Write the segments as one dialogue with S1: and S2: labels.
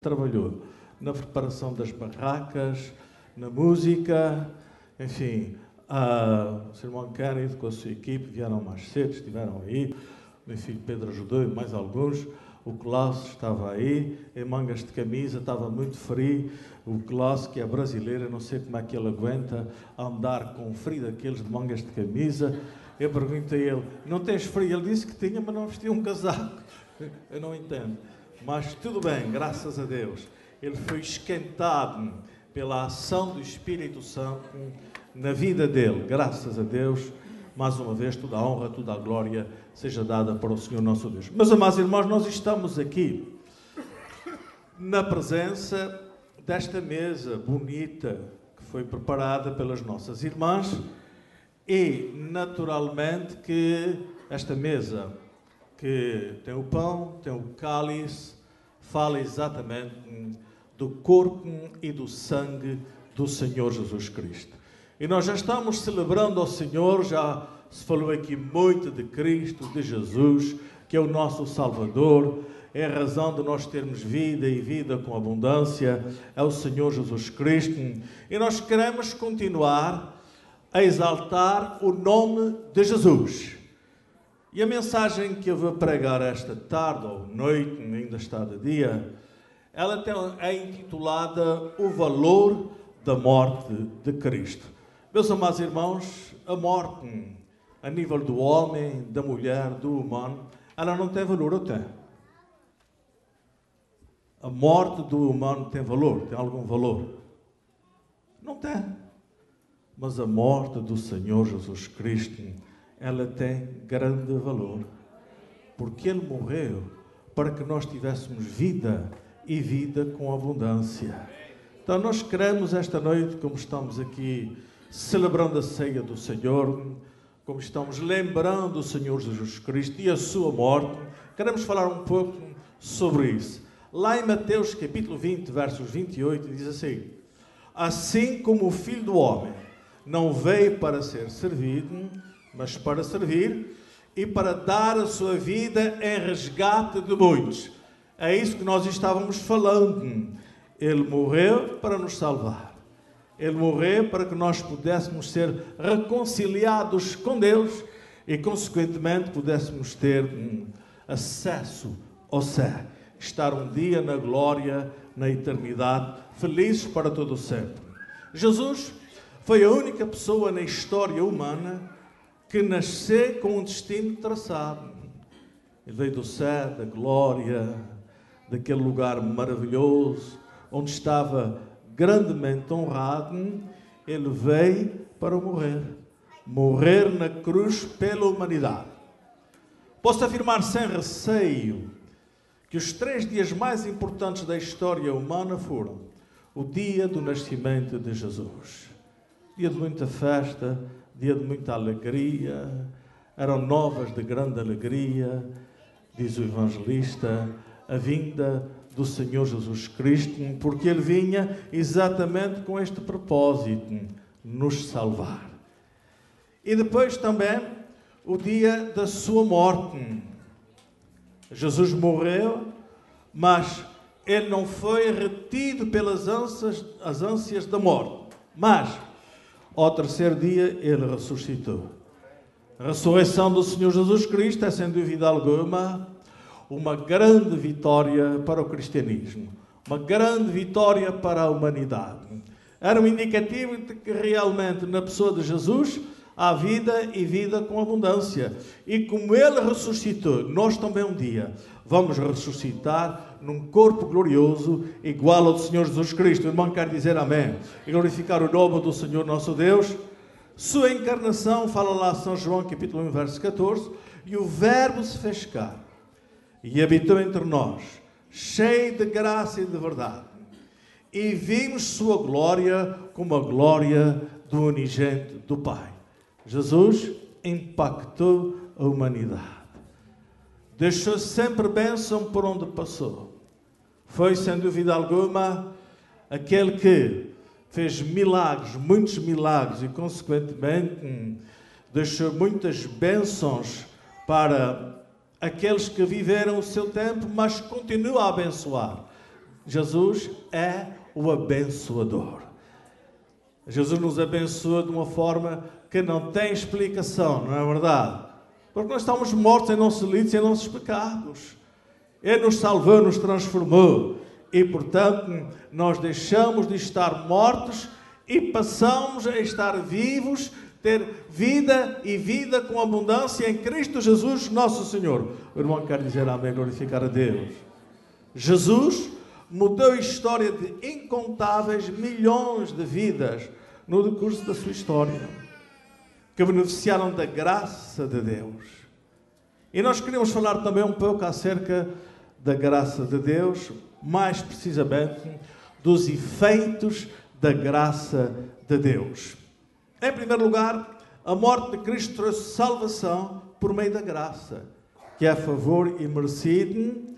S1: trabalhou na preparação das barracas, na música, enfim, o Sr. irmão Kennedy com a sua equipe vieram mais cedo, estiveram aí, o meu filho Pedro ajudou e mais alguns, o Cláudio estava aí, em mangas de camisa, estava muito frio, o Cláudio, que é brasileiro, não sei como é que ele aguenta andar com frio daqueles de mangas de camisa. Eu perguntei a ele, não tens frio? Ele disse que tinha, mas não vestia um casaco. Eu não entendo. Mas tudo bem, graças a Deus. Ele foi esquentado pela ação do Espírito Santo na vida dele. Graças a Deus, mais uma vez, toda a honra, toda a glória seja dada para o Senhor nosso Deus. Meus amados irmãos, nós estamos aqui na presença desta mesa bonita que foi preparada pelas nossas irmãs e, naturalmente, que esta mesa que tem o pão, tem o cálice, fala exatamente do corpo e do sangue do Senhor Jesus Cristo. E nós já estamos celebrando ao Senhor, já se falou aqui muito de Cristo, de Jesus, que é o nosso Salvador, é a razão de nós termos vida e vida com abundância, é o Senhor Jesus Cristo. E nós queremos continuar a exaltar o nome de Jesus. E a mensagem que eu vou pregar esta tarde ou noite, ainda está de dia, ela é intitulada O Valor da Morte de Cristo. Meus amados irmãos, a morte, a nível do homem, da mulher, do humano, ela não tem valor, ou tem? A morte do humano tem valor? Tem algum valor? Não tem. Mas a morte do Senhor Jesus Cristo, ela tem grande valor, porque Ele morreu para que nós tivéssemos vida e vida com abundância. Então nós queremos esta noite, como estamos aqui celebrando a ceia do Senhor, como estamos lembrando o Senhor Jesus Cristo e a sua morte, queremos falar um pouco sobre isso. Lá em Mateus capítulo 20, versos 28, diz assim: assim como o Filho do Homem não veio para ser servido, mas para servir e para dar a sua vida em resgate de muitos. É isso que nós estávamos falando. Ele morreu para nos salvar. Ele morreu para que nós pudéssemos ser reconciliados com Deus e, consequentemente, pudéssemos ter acesso ao céu. Estar um dia na glória, na eternidade, felizes para todo o sempre. Jesus foi a única pessoa na história humana que nasceu com um destino traçado. Ele veio do céu, da glória, daquele lugar maravilhoso, onde estava grandemente honrado. Ele veio para morrer. Morrer na cruz pela humanidade. Posso afirmar sem receio que os 3 dias mais importantes da história humana foram o dia do nascimento de Jesus. Dia de muita festa, dia de muita alegria, eram novas de grande alegria, diz o evangelista, a vinda do Senhor Jesus Cristo, porque Ele vinha exatamente com este propósito, nos salvar. E depois também o dia da sua morte. Jesus morreu, mas Ele não foi retido pelas ânsias da morte, mas ao terceiro dia, Ele ressuscitou. A ressurreição do Senhor Jesus Cristo é, sem dúvida alguma, uma grande vitória para o cristianismo. Uma grande vitória para a humanidade. Era um indicativo de que realmente na pessoa de Jesus há vida e vida com abundância. E como Ele ressuscitou, nós também um dia vamos ressuscitar num corpo glorioso, igual ao do Senhor Jesus Cristo. O irmão quer dizer amém. E glorificar o nome do Senhor nosso Deus. Sua encarnação, fala lá São João, capítulo 1, verso 14. E o Verbo se fez carne e habitou entre nós, cheio de graça e de verdade. E vimos sua glória como a glória do unigênito do Pai. Jesus impactou a humanidade. Deixou sempre bênção por onde passou. Foi, sem dúvida alguma, aquele que fez milagres, muitos milagres, e, consequentemente, deixou muitas bênçãos para aqueles que viveram o seu tempo, mas continua a abençoar. Jesus é o abençoador. Jesus nos abençoa de uma forma que não tem explicação, não é verdade? Porque nós estamos mortos em nossos delitos e em nossos pecados. Ele nos salvou, nos transformou. E, portanto, nós deixamos de estar mortos e passamos a estar vivos, ter vida e vida com abundância em Cristo Jesus, nosso Senhor. O irmão quer dizer amém, glorificar a Deus. Jesus mudou a história de incontáveis milhões de vidas no decurso da sua história, que beneficiaram da graça de Deus. E nós queríamos falar também um pouco acerca da graça de Deus, mais precisamente dos efeitos da graça de Deus. Em primeiro lugar, a morte de Cristo trouxe salvação por meio da graça, que é a favor e merecido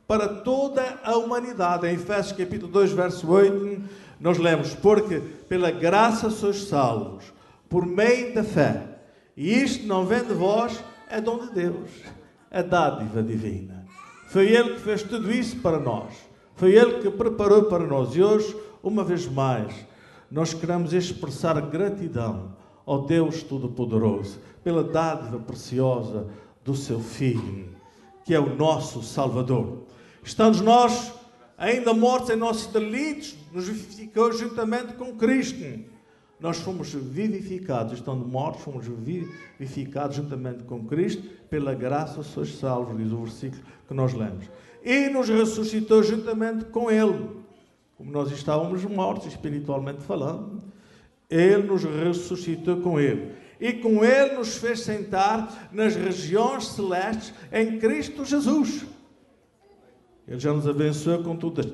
S1: para toda a humanidade. Em Efésios capítulo 2, verso 8, nós lemos: porque pela graça sois salvos, por meio da fé. E isto não vem de vós, é dom de Deus, é dádiva divina. Foi Ele que fez tudo isso para nós. Foi Ele que preparou para nós. E hoje, uma vez mais, nós queremos expressar gratidão ao Deus Todo-Poderoso pela dádiva preciosa do seu Filho, que é o nosso Salvador. Estando nós ainda mortos em nossos delitos, nos vivificou juntamente com Cristo. Nós fomos vivificados, estando mortos, fomos vivificados juntamente com Cristo, pela graça sois salvos, diz o versículo que nós lemos. E nos ressuscitou juntamente com Ele. Como nós estávamos mortos, espiritualmente falando, Ele nos ressuscitou com Ele. E com Ele nos fez sentar nas regiões celestes em Cristo Jesus. Ele já nos abençoou com todas as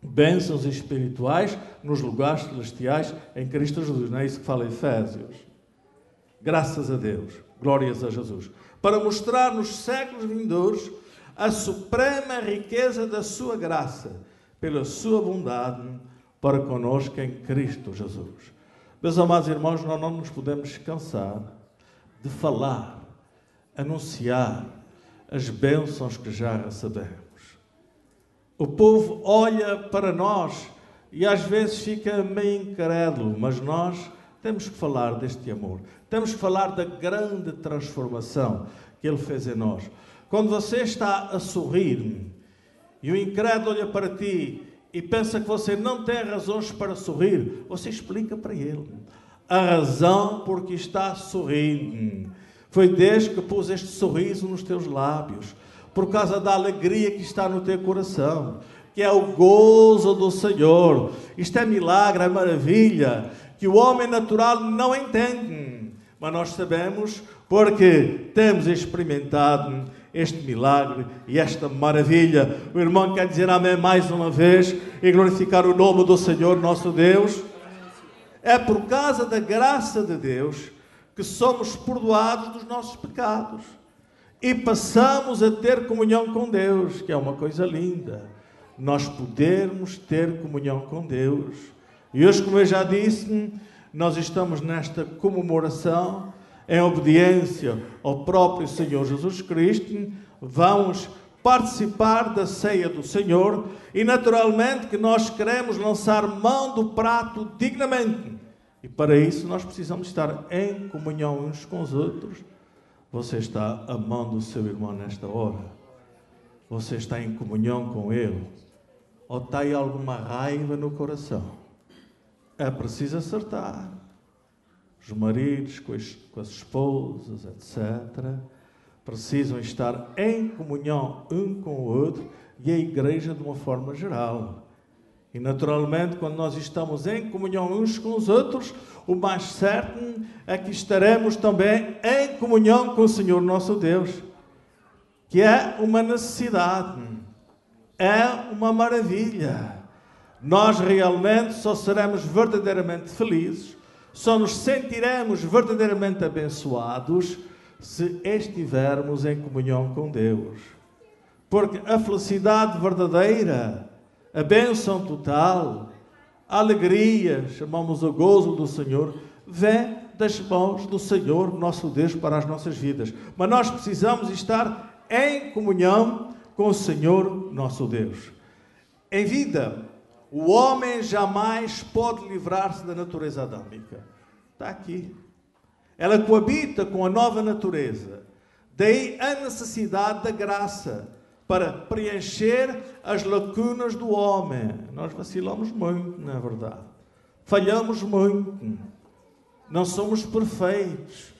S1: bênçãos espirituais nos lugares celestiais em Cristo Jesus. Não é isso que fala Efésios? Graças a Deus. Glórias a Jesus. Para mostrar nos séculos vindouros a suprema riqueza da sua graça, pela sua bondade para conosco em Cristo Jesus. Meus amados irmãos, nós não nos podemos cansar de falar, anunciar as bênçãos que já recebemos. O povo olha para nós e às vezes fica meio incrédulo, mas nós temos que falar deste amor. Temos que falar da grande transformação que Ele fez em nós. Quando você está a sorrir e o incrédulo olha para ti e pensa que você não tem razões para sorrir, você explica para ele a razão por que está a sorrir. Foi Deus que pôs este sorriso nos teus lábios, por causa da alegria que está no teu coração, que é o gozo do Senhor. Isto é milagre, é maravilha, que o homem natural não entende, mas nós sabemos porque temos experimentado este milagre e esta maravilha. O irmão quer dizer amém mais uma vez e glorificar o nome do Senhor nosso Deus. É por causa da graça de Deus que somos perdoados dos nossos pecados e passamos a ter comunhão com Deus, que é uma coisa linda, nós podermos ter comunhão com Deus. E hoje, como eu já disse, nós estamos nesta comemoração em obediência ao próprio Senhor Jesus Cristo. Vamos participar da ceia do Senhor e naturalmente que nós queremos lançar mão do prato dignamente, e para isso nós precisamos estar em comunhão uns com os outros. Você está amando o seu irmão nesta hora? Você está em comunhão com ele? Ou está aí alguma raiva no coração? É preciso acertar. Os maridos com as esposas, etc., precisam estar em comunhão um com o outro, e a igreja de uma forma geral. E naturalmente, quando nós estamos em comunhão uns com os outros, o mais certo é que estaremos também em comunhão com o Senhor nosso Deus, que é uma necessidade, é uma maravilha. Nós realmente só seremos verdadeiramente felizes, só nos sentiremos verdadeiramente abençoados se estivermos em comunhão com Deus. Porque a felicidade verdadeira, a bênção total, a alegria, chamamos o gozo do Senhor, vem das mãos do Senhor, nosso Deus, para as nossas vidas. Mas nós precisamos estar em comunhão com o Senhor, nosso Deus. Em vida, o homem jamais pode livrar-se da natureza adâmica. Está aqui. Ela coabita com a nova natureza. Daí a necessidade da graça para preencher as lacunas do homem. Nós vacilamos muito, não é verdade? Falhamos muito. Não somos perfeitos.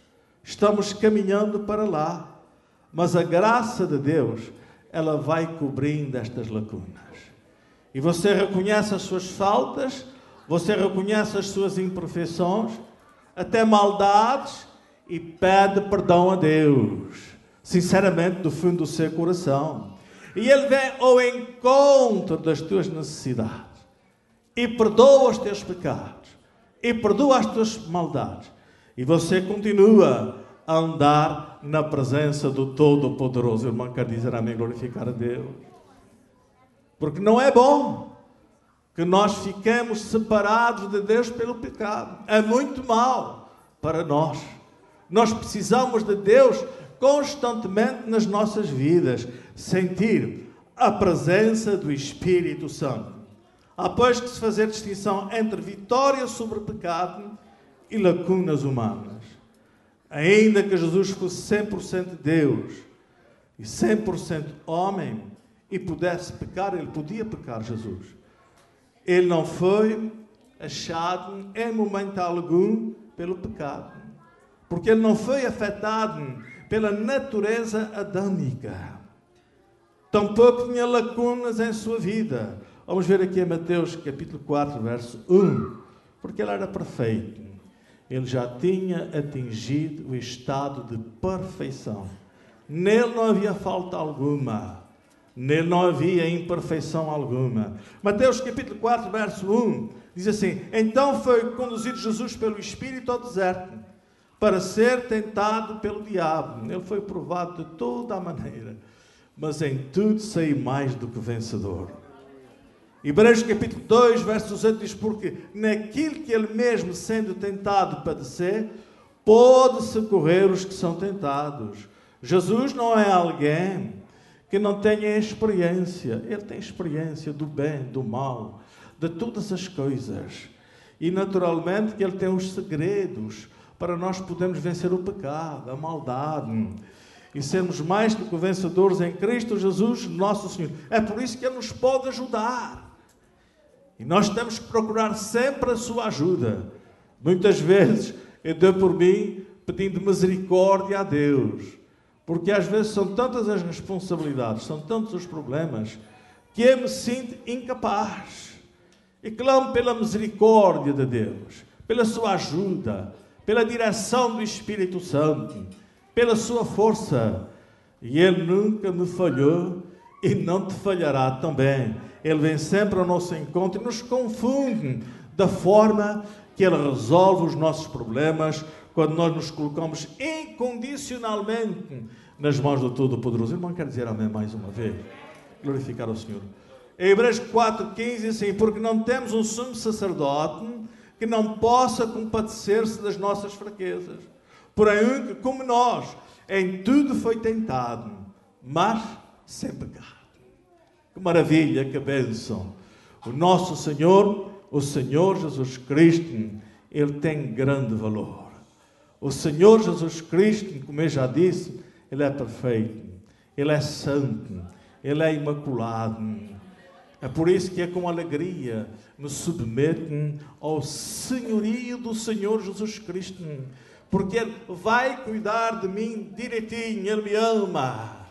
S1: Estamos caminhando para lá. Mas a graça de Deus, ela vai cobrindo estas lacunas. E você reconhece as suas faltas, você reconhece as suas imperfeições, até maldades, e pede perdão a Deus, sinceramente, do fundo do seu coração. E Ele vem ao encontro das tuas necessidades, e perdoa os teus pecados, e perdoa as tuas maldades. E você continua a andar na presença do Todo-Poderoso. O irmão quer dizer amém, glorificar a Deus. Porque não é bom que nós fiquemos separados de Deus pelo pecado. É muito mal para nós. Nós precisamos de Deus constantemente nas nossas vidas. Sentir a presença do Espírito Santo. Há, pois, que se fazer distinção entre vitória sobre o pecado e lacunas humanas. Ainda que Jesus fosse 100% Deus e 100% homem, e pudesse pecar, ele podia pecar, Jesus. Ele não foi achado em momento algum pelo pecado. Porque ele não foi afetado pela natureza adâmica. Tampouco tinha lacunas em sua vida. Vamos ver aqui em Mateus capítulo 4, verso 1. Porque ele era perfeito. Ele já tinha atingido o estado de perfeição. Nele não havia falta alguma. Nele não havia imperfeição alguma. Mateus capítulo 4, verso 1, diz assim: então foi conduzido Jesus pelo Espírito ao deserto, para ser tentado pelo diabo. Ele foi provado de toda a maneira, mas em tudo saiu mais do que vencedor. Hebreus capítulo 2, verso 8 diz: porque naquilo que ele mesmo, sendo tentado, padecer, pôde socorrer os que são tentados. Jesus não é alguém que não tenha experiência. Ele tem experiência do bem, do mal, de todas as coisas. E naturalmente que ele tem os segredos para nós podermos vencer o pecado, a maldade, e sermos mais do que vencedores em Cristo Jesus, nosso Senhor. É por isso que ele nos pode ajudar. E nós temos que procurar sempre a sua ajuda. Muitas vezes eu dou por mim pedindo misericórdia a Deus. Porque às vezes são tantas as responsabilidades, são tantos os problemas, que eu me sinto incapaz. E clamo pela misericórdia de Deus, pela sua ajuda, pela direção do Espírito Santo, pela sua força. E Ele nunca me falhou e não te falhará também. Ele vem sempre ao nosso encontro e nos confunde da forma que Ele resolve os nossos problemas, quando nós nos colocamos incondicionalmente nas mãos do Todo-Poderoso. Irmão, quero dizer amém mais uma vez. Glorificar ao Senhor. Em Hebreus 4,15 diz assim: porque não temos um sumo sacerdote que não possa compadecer-se das nossas fraquezas. Porém, um que, como nós, em tudo foi tentado, mas sem pecado. Que maravilha, que bênção. O nosso Senhor, o Senhor Jesus Cristo, Ele tem grande valor. O Senhor Jesus Cristo, como eu já disse, Ele é perfeito, Ele é santo, Ele é imaculado. É por isso que é com alegria me submeto ao senhorio do Senhor Jesus Cristo, porque Ele vai cuidar de mim direitinho, Ele me ama.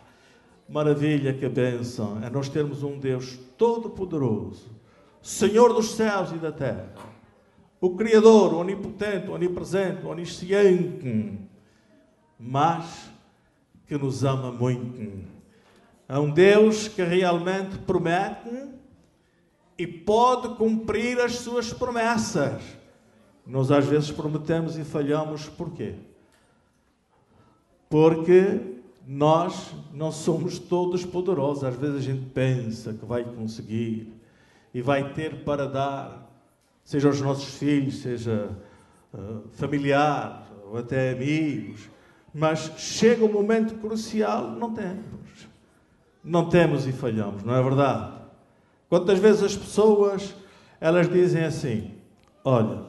S1: Maravilha, que bênção é nós termos um Deus todo-poderoso, Senhor dos céus e da terra, o Criador, o onipotente, o onipresente, o onisciente, mas que nos ama muito. É um Deus que realmente promete e pode cumprir as suas promessas. Nós às vezes prometemos e falhamos. Porquê? Porque nós não somos todos poderosos. Às vezes a gente pensa que vai conseguir e vai ter para dar, seja aos nossos filhos, seja familiares ou até amigos, mas chega um momento crucial, não temos e falhamos, não é verdade? Quantas vezes as pessoas, elas dizem assim: olha,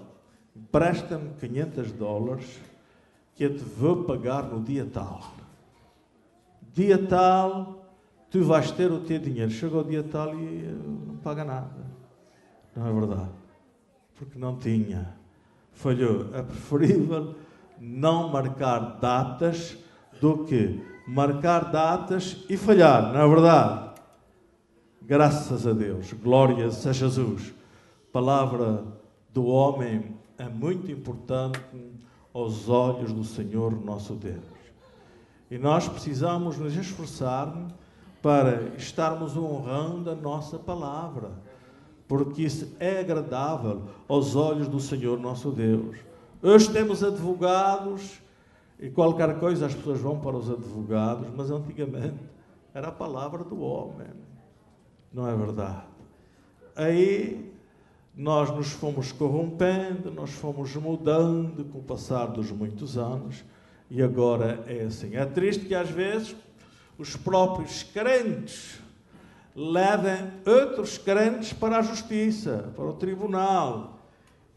S1: presta-me $500 que eu te vou pagar no dia tal. Dia tal, tu vais ter o teu dinheiro. Chega o dia tal e não paga nada. Não é verdade? Porque não tinha. Falhou. É preferível não marcar datas do que marcar datas e falhar. Não é verdade? Graças a Deus. Glórias a Jesus. A palavra do homem é muito importante aos olhos do Senhor nosso Deus. E nós precisamos nos esforçar para estarmos honrando a nossa palavra, porque isso é agradável aos olhos do Senhor nosso Deus. Hoje temos advogados e qualquer coisa as pessoas vão para os advogados, mas antigamente era a palavra do homem. Não é verdade? Aí nós nos fomos corrompendo, nós fomos mudando com o passar dos muitos anos e agora é assim. É triste que às vezes os próprios crentes levem outros crentes para a justiça, para o tribunal.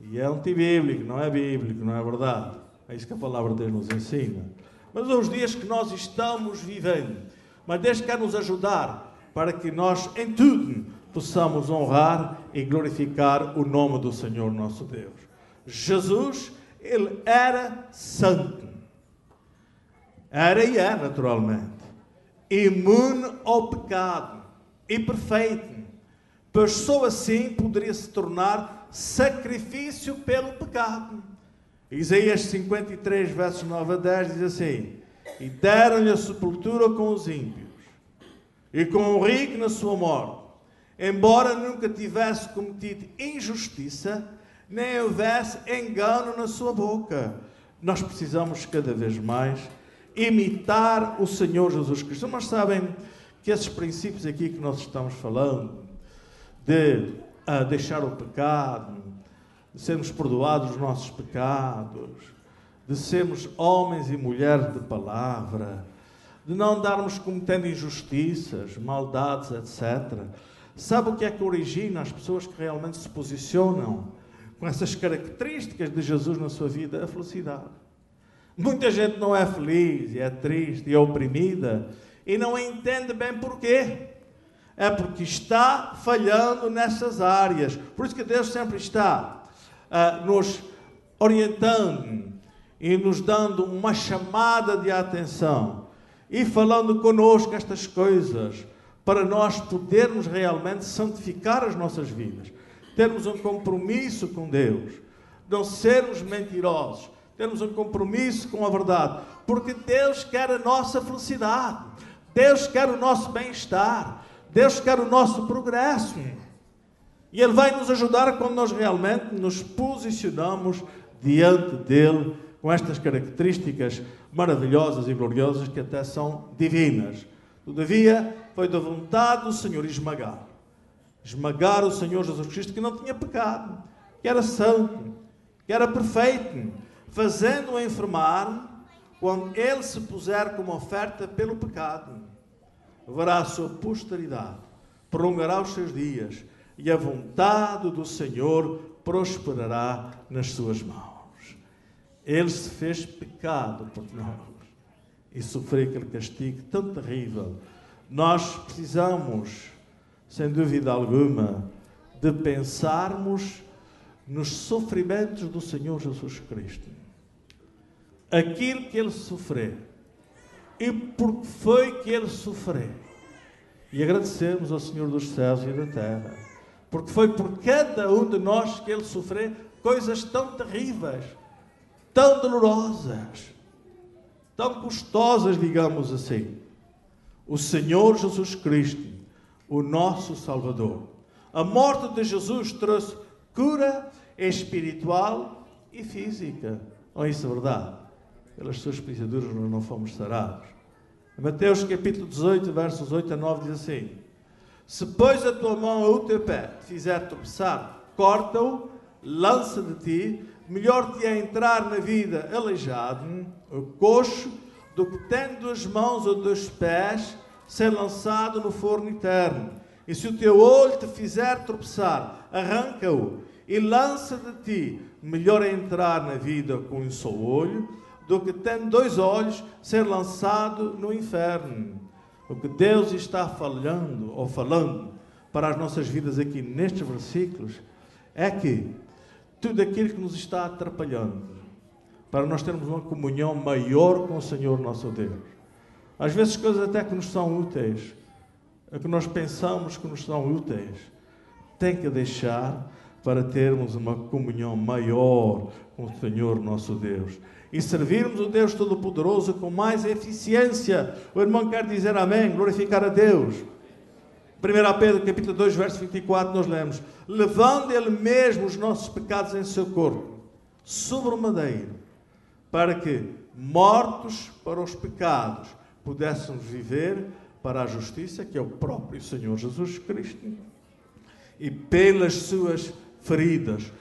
S1: E é antibíblico, não é bíblico, não é verdade? É isso que a palavra de Deus nos ensina. Mas os dias que nós estamos vivendo, mas Deus quer nos ajudar para que nós, em tudo, possamos honrar e glorificar o nome do Senhor nosso Deus. Jesus, ele era santo. Era e é, naturalmente. Imune ao pecado. E perfeito. Pois só assim poderia se tornar sacrifício pelo pecado. Isaías 53, versos 9 a 10 diz assim: e deram-lhe a sepultura com os ímpios, e com o rico na sua morte, embora nunca tivesse cometido injustiça, nem houvesse engano na sua boca. Nós precisamos cada vez mais imitar o Senhor Jesus Cristo. Mas sabem que esses princípios aqui que nós estamos falando, de deixar o pecado, de sermos perdoados os nossos pecados, de sermos homens e mulheres de palavra, de não andarmos cometendo injustiças, maldades, etc. Sabe o que é que origina as pessoas que realmente se posicionam com essas características de Jesus na sua vida? A felicidade. Muita gente não é feliz, é triste, é oprimida e não entende bem porquê. É porque está falhando nessas áreas. Por isso que Deus sempre está nos orientando e nos dando uma chamada de atenção e falando connosco estas coisas para nós podermos realmente santificar as nossas vidas, termos um compromisso com Deus, não sermos mentirosos, termos um compromisso com a verdade, porque Deus quer a nossa felicidade, Deus quer o nosso bem-estar, Deus quer o nosso progresso. E Ele vai nos ajudar quando nós realmente nos posicionamos diante dEle com estas características maravilhosas e gloriosas que até são divinas. Todavia, foi da vontade do Senhor esmagar o Senhor Jesus Cristo, que não tinha pecado, que era santo, que era perfeito, fazendo-o enfermar quando Ele se puser como oferta pelo pecado. Verá a sua posteridade, prolongará os seus dias, e a vontade do Senhor prosperará nas suas mãos. Ele se fez pecado por nós e sofreu aquele castigo tão terrível. Nós precisamos, sem dúvida alguma, de pensarmos nos sofrimentos do Senhor Jesus Cristo. Aquilo que Ele sofreu e por que foi que Ele sofreu. E agradecemos ao Senhor dos céus e da terra, porque foi por cada um de nós que Ele sofreu coisas tão terríveis, tão dolorosas, tão custosas, digamos assim. O Senhor Jesus Cristo, o nosso Salvador. A morte de Jesus trouxe cura espiritual e física. Não é isso verdade? Pelas suas pisaduras nós não fomos sarados. Em Mateus capítulo 18, versos 8 a 9 diz assim: se pois a tua mão ou o teu pé te fizer tropeçar, corta-o, lança de ti. Melhor te é entrar na vida aleijado, ou coxo, do que tendo 2 mãos ou 2 pés, ser lançado no forno eterno. E se o teu olho te fizer tropeçar, arranca-o e lança de ti. Melhor é entrar na vida com um só olho do que, tendo 2 olhos, ser lançado no inferno. O que Deus está falando para as nossas vidas aqui nestes versículos é que tudo aquilo que nos está atrapalhando para nós termos uma comunhão maior com o Senhor nosso Deus, às vezes coisas até que nos são úteis, que nós pensamos que nos são úteis, tem que deixar para termos uma comunhão maior com o Senhor nosso Deus e servirmos o Deus Todo-Poderoso com mais eficiência. O irmão quer dizer amém, glorificar a Deus. 1 Pedro capítulo 2, verso 24, nós lemos: levando Ele mesmo os nossos pecados em seu corpo, sobre o madeiro, para que, mortos para os pecados, pudéssemos viver para a justiça, que é o próprio Senhor Jesus Cristo, e pelas suas feridas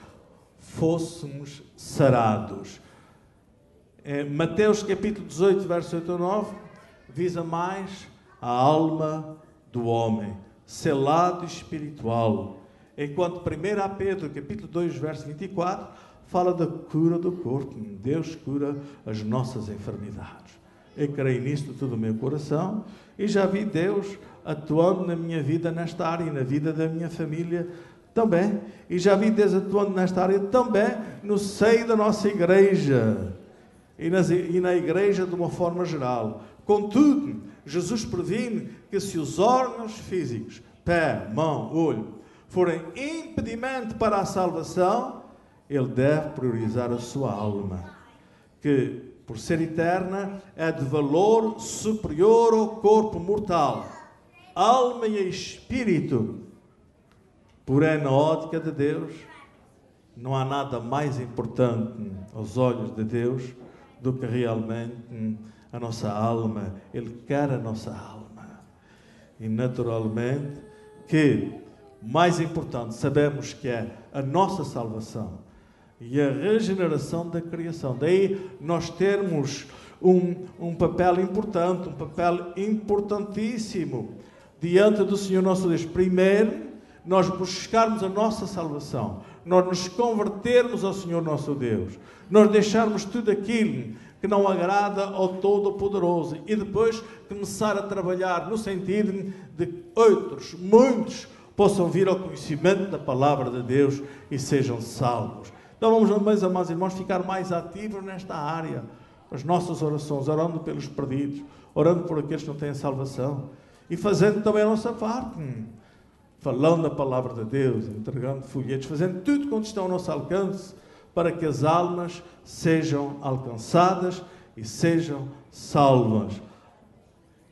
S1: fôssemos sarados. Mateus capítulo 18, verso 8 a 9, visa mais a alma do homem, selado espiritual, enquanto 1 Pedro capítulo 2, verso 24, fala da cura do corpo. Deus cura as nossas enfermidades. Eu creio nisto de todo o meu coração e já vi Deus atuando na minha vida nesta área e na vida da minha família também. E já vi Deus atuando nesta área também no seio da nossa igreja e na igreja de uma forma geral. Contudo, Jesus previne que se os órgãos físicos, pé, mão, olho, forem impedimento para a salvação, ele deve priorizar a sua alma, que, por ser eterna, é de valor superior ao corpo mortal, alma e espírito. Porém, na ótica de Deus, não há nada mais importante aos olhos de Deus do que realmente a nossa alma. Ele quer a nossa alma. E, naturalmente, que mais importante sabemos que é a nossa salvação e a regeneração da criação. Daí nós termos um papel importante, um papel importantíssimo diante do Senhor nosso Deus. Primeiro, nós buscarmos a nossa salvação, nós nos convertermos ao Senhor nosso Deus, nós deixarmos tudo aquilo que não agrada ao Todo-Poderoso e depois começar a trabalhar no sentido de que outros, muitos, possam vir ao conhecimento da palavra de Deus e sejam salvos. Então vamos, meus amados irmãos, ficar mais ativos nesta área. As nossas orações, orando pelos perdidos, orando por aqueles que não têm salvação e fazendo também a nossa parte, falando a palavra de Deus, entregando folhetos, fazendo tudo quanto está ao nosso alcance para que as almas sejam alcançadas e sejam salvas.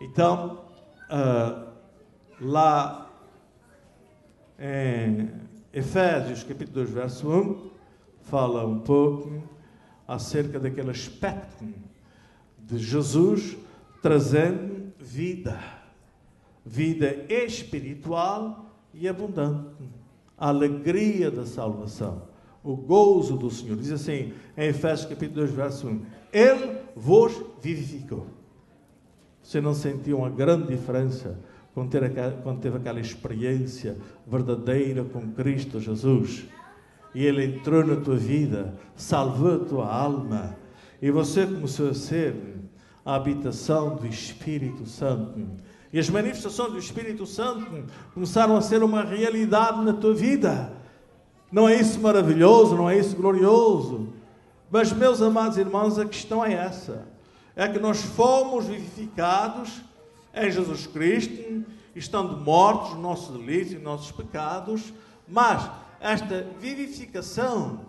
S1: Então, lá em Efésios capítulo 2, verso 1, fala um pouco acerca daquele aspecto de Jesus trazendo vida espiritual e abundante, a alegria da salvação, o gozo do Senhor. Diz assim, em Efésios capítulo 2, verso 1, Ele vos vivificou. Você não sentiu uma grande diferença quando teve aquela experiência verdadeira com Cristo Jesus? E Ele entrou na tua vida, salvou a tua alma, e você começou a ser a habitação do Espírito Santo. E as manifestações do Espírito Santo começaram a ser uma realidade na tua vida. Não é isso maravilhoso? Não é isso glorioso? Mas, meus amados irmãos, a questão é essa. É que nós fomos vivificados em Jesus Cristo, estando mortos nos nossos delitos e nossos pecados, mas esta vivificação,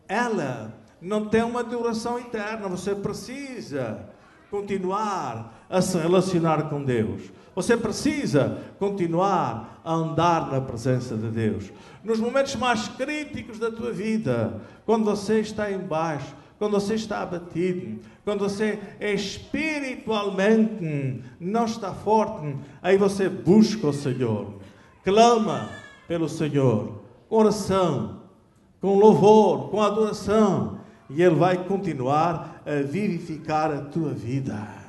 S1: ela não tem uma duração eterna. Você precisa continuar a se relacionar com Deus. Você precisa continuar a andar na presença de Deus. Nos momentos mais críticos da tua vida, quando você está em baixo, quando você está abatido, quando você espiritualmente não está forte, aí você busca o Senhor, clama pelo Senhor, com oração, com louvor, com adoração, e Ele vai continuar a vivificar a tua vida.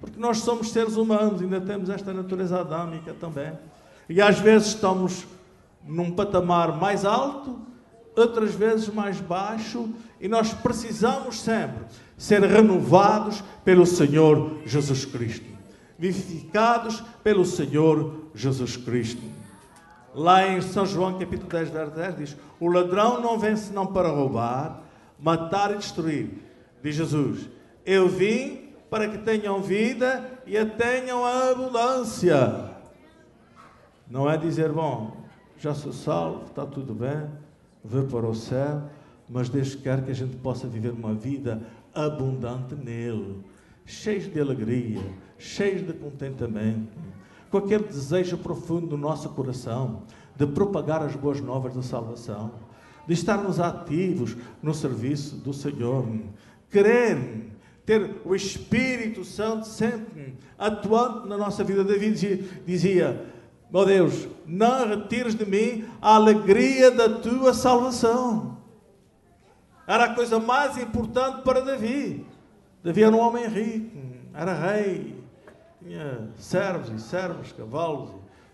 S1: Porque nós somos seres humanos, ainda temos esta natureza adâmica também. E às vezes estamos num patamar mais alto, outras vezes mais baixo, e nós precisamos sempre ser renovados pelo Senhor Jesus Cristo, vivificados pelo Senhor Jesus Cristo. Lá em São João, capítulo 10, verso 10, diz: o ladrão não vem senão para roubar, matar e destruir. Diz Jesus: eu vim para que tenham vida e a tenham a abundância. Não é dizer, bom, já sou salvo, está tudo bem, vou para o céu, mas Deus quer que a gente possa viver uma vida abundante nele, cheios de alegria, cheios de contentamento, com aquele desejo profundo do nosso coração de propagar as boas novas da salvação, de estarmos ativos no serviço do Senhor, querer ter o Espírito Santo sempre atuando na nossa vida. David dizia: ó Deus, não retires de mim a alegria da tua salvação. Era a coisa mais importante para Davi. Davi era um homem rico, era rei, tinha servos e servas, cavalos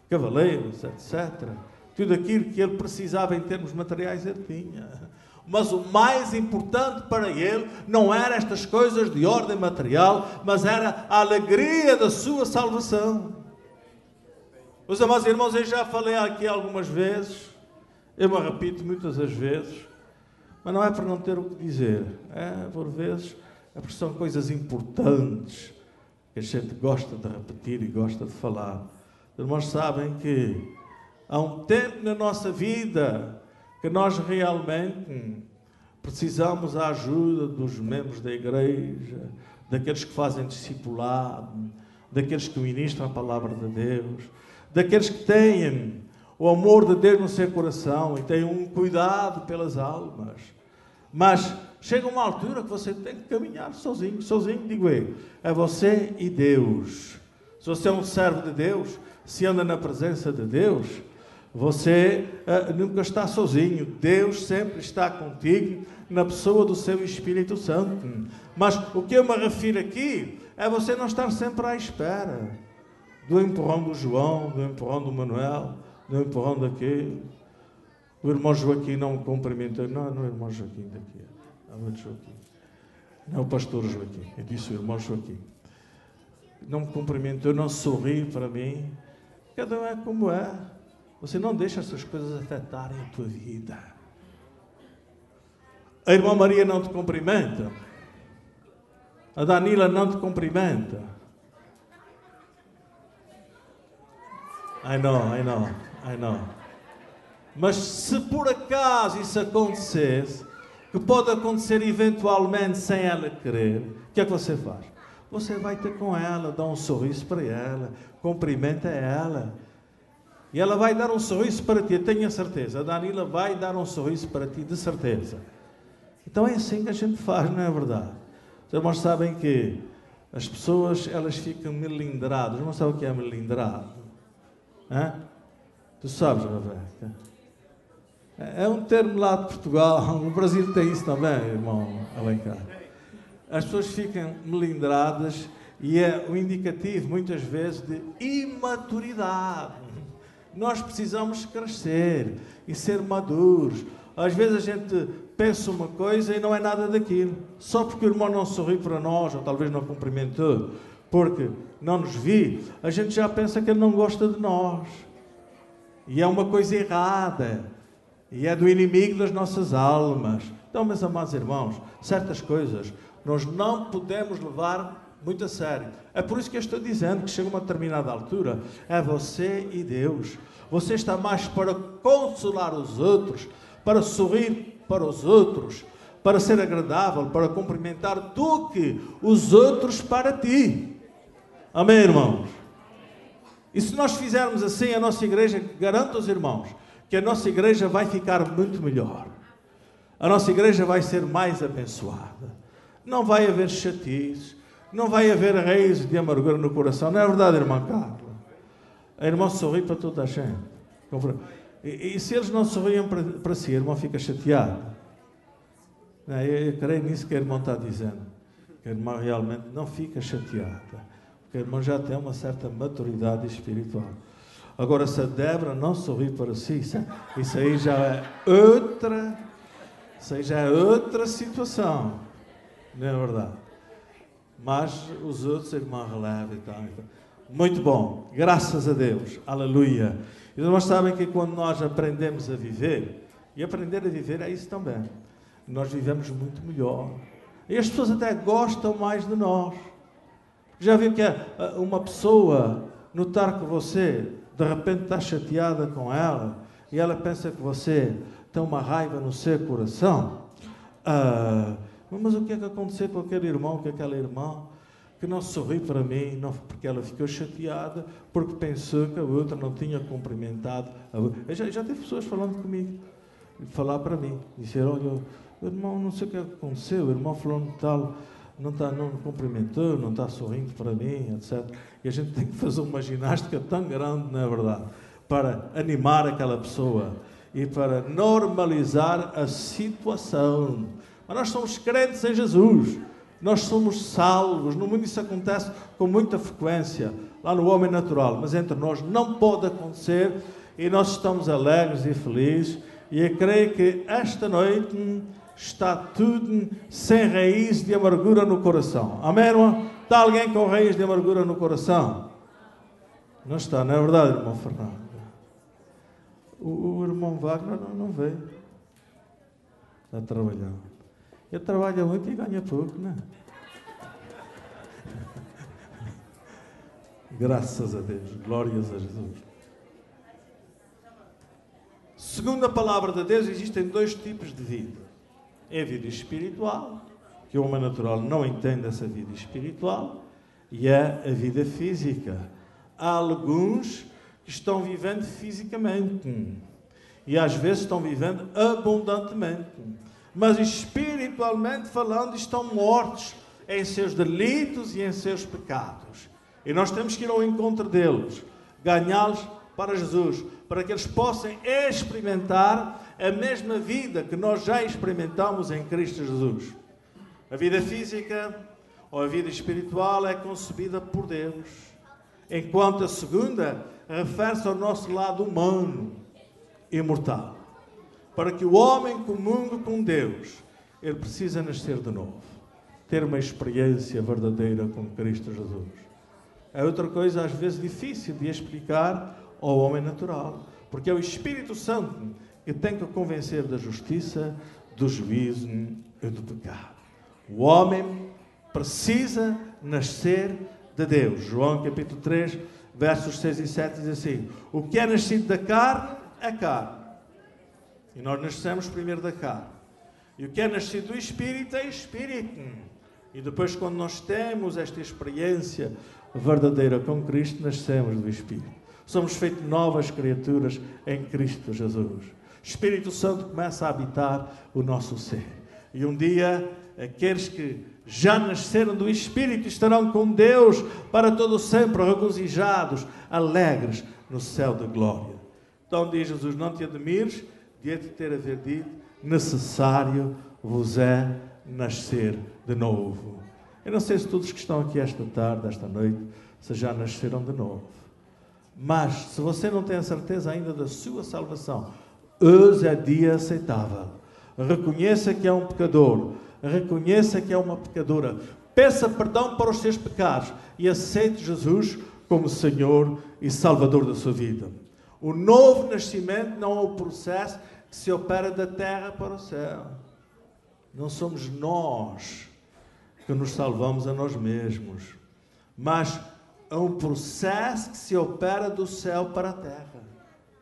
S1: e cavaleiros, etc. Tudo aquilo que ele precisava em termos materiais ele tinha. Mas o mais importante para ele não eram estas coisas de ordem material, mas era a alegria da sua salvação. Meus amados irmãos, eu já falei aqui algumas vezes, eu me repito muitas as vezes, mas não é por não ter o que dizer, é por vezes, é porque são coisas importantes que a gente gosta de repetir e gosta de falar. Os irmãos sabem que há um tempo na nossa vida que nós realmente precisamos da ajuda dos membros da igreja, daqueles que fazem discipulado, daqueles que ministram a palavra de Deus, daqueles que têm o amor de Deus no seu coração e têm um cuidado pelas almas. Mas chega uma altura que você tem que caminhar sozinho, digo eu, é você e Deus. Se você é um servo de Deus, se anda na presença de Deus, você nunca está sozinho. Deus sempre está contigo na pessoa do seu Espírito Santo. Mas o que eu me refiro aqui é você não estar sempre à espera do empurrão do João, do empurrão do Manuel, do empurrão daquele. O irmão Joaquim não me cumprimentou. Não é o irmão Joaquim daqui. Não é o pastor Joaquim. Eu disse o irmão Joaquim. Não me cumprimentou, não sorriu para mim. Cada um é como é. Você não deixa essas coisas afetarem a tua vida. A irmã Maria não te cumprimenta. A Danila não te cumprimenta. I know. Mas se por acaso isso acontecesse, que pode acontecer eventualmente sem ela querer, o que é que você faz? Você vai ter com ela, dá um sorriso para ela, cumprimenta ela. E ela vai dar um sorriso para ti, eu tenho a certeza. A Danila vai dar um sorriso para ti, de certeza. Então é assim que a gente faz, não é verdade? Os irmãos sabem que as pessoas, elas ficam melindradas. Os irmãos sabem o que é melindrado? Hã? Tu sabes, Rebeca? É um termo lá de Portugal. No Brasil tem isso também, irmão Alencar. As pessoas ficam melindradas e é um indicativo, muitas vezes, de imaturidade. Nós precisamos crescer e ser maduros. Às vezes a gente pensa uma coisa e não é nada daquilo. Só porque o irmão não sorriu para nós, ou talvez não cumprimentou, porque não nos viu, a gente já pensa que ele não gosta de nós. E é uma coisa errada. E é do inimigo das nossas almas. Então, meus amados irmãos, certas coisas nós não podemos levar muito a sério. É por isso que eu estou dizendo que chega uma determinada altura, é você e Deus. Você está mais para consolar os outros, para sorrir para os outros, para ser agradável, para cumprimentar, do que os outros para ti. Amém, irmãos? E se nós fizermos assim, a nossa igreja, garanto aos irmãos, que a nossa igreja vai ficar muito melhor. A nossa igreja vai ser mais abençoada. Não vai haver chatices, não vai haver raízes de amargura no coração. Não é verdade, irmã Carla? A irmã sorri para toda a gente. E se eles não sorriam para si, a irmã fica chateada. Eu creio nisso que a irmã está dizendo. Que a irmã realmente não fica chateada. Porque a irmã já tem uma certa maturidade espiritual. Agora, se a Débora não sorri para si, isso aí já é outra situação. Não é verdade? Mas os outros, irmão, releva e tal. Muito bom. Graças a Deus. Aleluia. E nós sabem que quando nós aprendemos a viver, e aprender a viver é isso também, nós vivemos muito melhor. E as pessoas até gostam mais de nós. Já viu que uma pessoa notar que você, de repente, está chateada com ela, e ela pensa que você tem uma raiva no seu coração? Mas o que é que aconteceu com aquele irmão, com aquela irmã, que não sorriu para mim, não, porque ela ficou chateada, porque pensou que a outra não tinha cumprimentado. Já teve pessoas falando comigo, falar para mim, disseram, olha, o irmão, não sei o que aconteceu, o irmão falando tal, não cumprimentou, não está sorrindo para mim, etc. E a gente tem que fazer uma ginástica tão grande, não é verdade, para animar aquela pessoa e para normalizar a situação. Mas nós somos crentes em Jesus, nós somos salvos. No mundo isso acontece com muita frequência, lá no homem natural, mas entre nós não pode acontecer, e nós estamos alegres e felizes, e eu creio que esta noite está tudo sem raiz de amargura no coração. Amém, irmão? Está alguém com raiz de amargura no coração? Não está, não é verdade, irmão Fernando? O irmão Wagner não veio. Está trabalhando. Ele trabalha muito e ganha pouco, não é? Graças a Deus. Glórias a Jesus. Segundo a palavra de Deus, existem dois tipos de vida. É a vida espiritual, que o homem natural não entende essa vida espiritual, e é a vida física. Há alguns que estão vivendo fisicamente, e às vezes estão vivendo abundantemente, mas espiritualmente falando estão mortos em seus delitos e em seus pecados. E nós temos que ir ao encontro deles, ganhá-los para Jesus, para que eles possam experimentar a mesma vida que nós já experimentamos em Cristo Jesus. A vida física ou a vida espiritual é concebida por Deus, enquanto a segunda refere-se ao nosso lado humano, imortal. Para que o homem comungue com Deus, ele precisa nascer de novo, ter uma experiência verdadeira com Cristo Jesus. É outra coisa, às vezes, difícil de explicar ao homem natural, porque é o Espírito Santo que tem que convencer da justiça, do juízo e do pecado. O homem precisa nascer de Deus. João capítulo 3, versos 6 e 7 diz assim: o que é nascido da carne é carne. E nós nascemos primeiro da carne. E o que é nascido do Espírito é Espírito. E depois, quando nós temos esta experiência verdadeira com Cristo, nascemos do Espírito. Somos feitos novas criaturas em Cristo Jesus. O Espírito Santo começa a habitar o nosso ser. E um dia, aqueles que já nasceram do Espírito estarão com Deus para todo sempre, regozijados, alegres no céu da glória. Então diz Jesus: não te admires de ter haver dito, necessário vos é nascer de novo. Eu não sei se todos que estão aqui esta tarde, esta noite, se já nasceram de novo. Mas, se você não tem a certeza ainda da sua salvação, hoje é dia aceitável. Reconheça que é um pecador, reconheça que é uma pecadora, peça perdão para os seus pecados e aceite Jesus como Senhor e Salvador da sua vida. O novo nascimento não é o processo que se opera da terra para o céu. Não somos nós que nos salvamos a nós mesmos, mas é um processo que se opera do céu para a terra.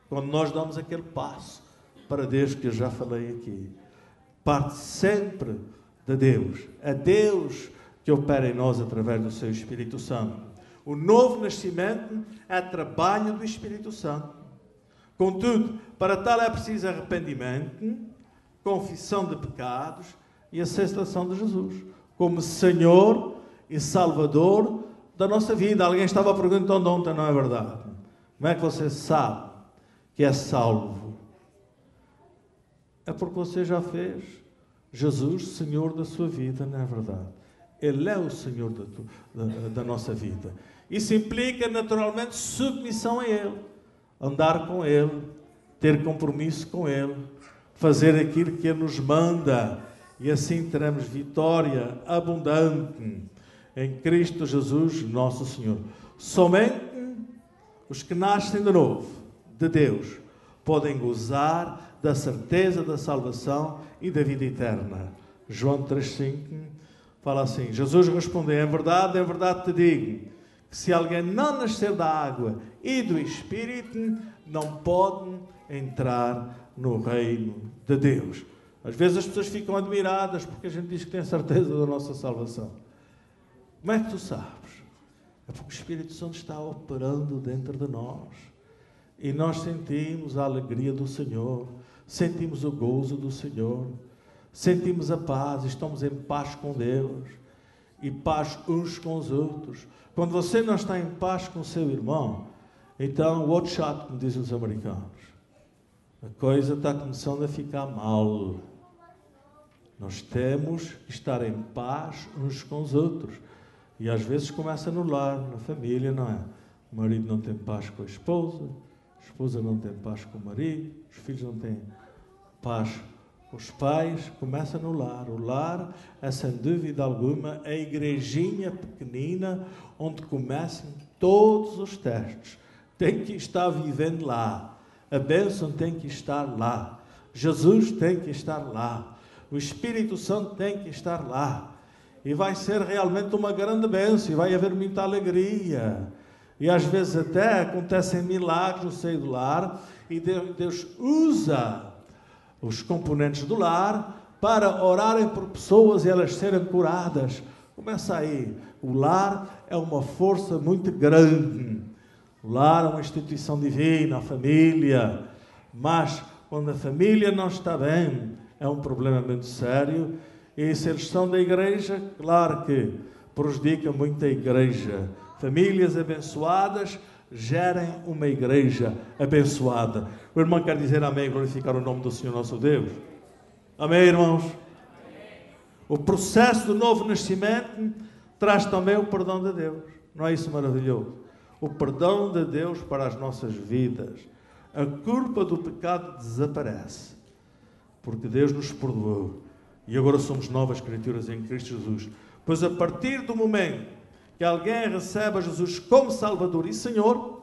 S1: Quando nós damos aquele passo para Deus, que eu já falei aqui, parte sempre de Deus. É Deus que opera em nós através do seu Espírito Santo. O novo nascimento é trabalho do Espírito Santo. Contudo, para tal é preciso arrependimento, confissão de pecados e aceitação de Jesus como Senhor e Salvador da nossa vida. Alguém estava perguntando ontem, não é verdade? Como é que você sabe que é salvo? É porque você já fez Jesus Senhor da sua vida, não é verdade? Ele é o Senhor da nossa vida. Isso implica naturalmente submissão a Ele. andar com Ele, ter compromisso com Ele, fazer aquilo que Ele nos manda, e assim teremos vitória abundante em Cristo Jesus, nosso Senhor. Somente os que nascem de novo, de Deus, podem gozar da certeza da salvação e da vida eterna. João 3,5 fala assim: Jesus respondeu, em verdade te digo, que se alguém não nascer da água e do Espírito, não pode entrar no reino de Deus. Às vezes as pessoas ficam admiradas porque a gente diz que tem certeza da nossa salvação. Como é que tu sabes? É porque o Espírito Santo está operando dentro de nós. E nós sentimos a alegria do Senhor, sentimos o gozo do Senhor, sentimos a paz, estamos em paz com Deus e paz uns com os outros. Quando você não está em paz com o seu irmão, então, watch out, como dizem os americanos. A coisa está começando a ficar mal. Nós temos que estar em paz uns com os outros. E às vezes começa no lar, na família, não é? O marido não tem paz com a esposa não tem paz com o marido, os filhos não têm paz com os pais. Começa no lar. O lar é, sem dúvida alguma, a igrejinha pequenina onde começam todos os testes. Tem que estar vivendo lá. A bênção tem que estar lá. Jesus tem que estar lá. O Espírito Santo tem que estar lá. E vai ser realmente uma grande bênção. E vai haver muita alegria. E às vezes até acontecem milagres no seio do lar. E Deus usa os componentes do lar para orarem por pessoas e elas serem curadas. Começa aí. O lar é uma força muito grande. O lar é uma instituição divina, a família. Mas quando a família não está bem, é um problema muito sério. E se eles são da igreja, claro que prejudica muito a igreja. Famílias abençoadas gerem uma igreja abençoada. O irmão quer dizer amém, glorificar o nome do Senhor nosso Deus. Amém, irmãos? O processo do novo nascimento traz também o perdão de Deus. Não é isso maravilhoso? O perdão de Deus para as nossas vidas. A culpa do pecado desaparece. Porque Deus nos perdoou. E agora somos novas criaturas em Cristo Jesus. Pois a partir do momento que alguém recebe a Jesus como Salvador e Senhor,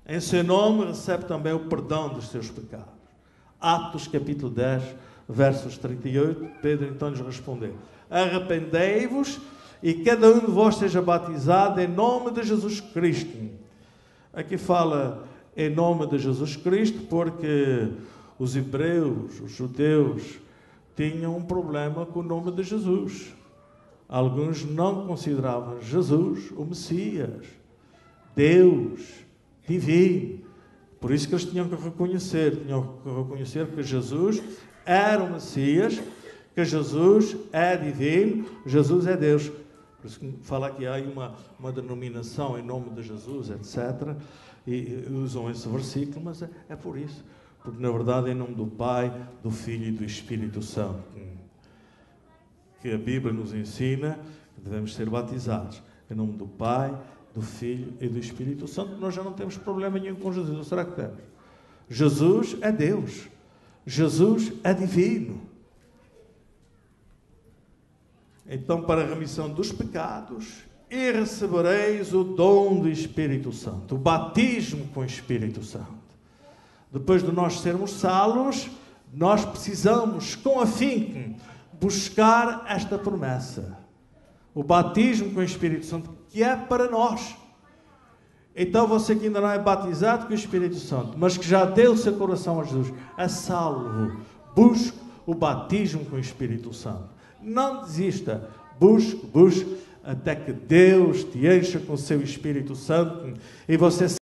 S1: em seu nome recebe também o perdão dos seus pecados. Atos capítulo 10, versos 38, Pedro então lhes respondeu: arrependei-vos e cada um de vós seja batizado em nome de Jesus Cristo. Aqui fala em nome de Jesus Cristo porque os hebreus, os judeus, tinham um problema com o nome de Jesus. Alguns não consideravam Jesus o Messias, Deus, divino. Por isso que eles tinham que reconhecer que Jesus era o Messias, que Jesus é divino, Jesus é Deus. Por isso que fala que há uma denominação em nome de Jesus, etc. E usam esse versículo, mas é por isso. Porque, na verdade, é em nome do Pai, do Filho e do Espírito Santo que a Bíblia nos ensina que devemos ser batizados. Em nome do Pai, do Filho e do Espírito Santo. Nós já não temos problema nenhum com Jesus. Ou será que temos? Jesus é Deus. Jesus é divino. Então, para a remissão dos pecados, e recebereis o dom do Espírito Santo, o batismo com o Espírito Santo. Depois de nós sermos salvos, nós precisamos, com afinco, buscar esta promessa. O batismo com o Espírito Santo, que é para nós. Então você que ainda não é batizado com o Espírito Santo, mas que já deu o seu coração a Jesus, é salvo. Busque o batismo com o Espírito Santo. Não desista. Busque até que Deus te encha com o seu Espírito Santo e você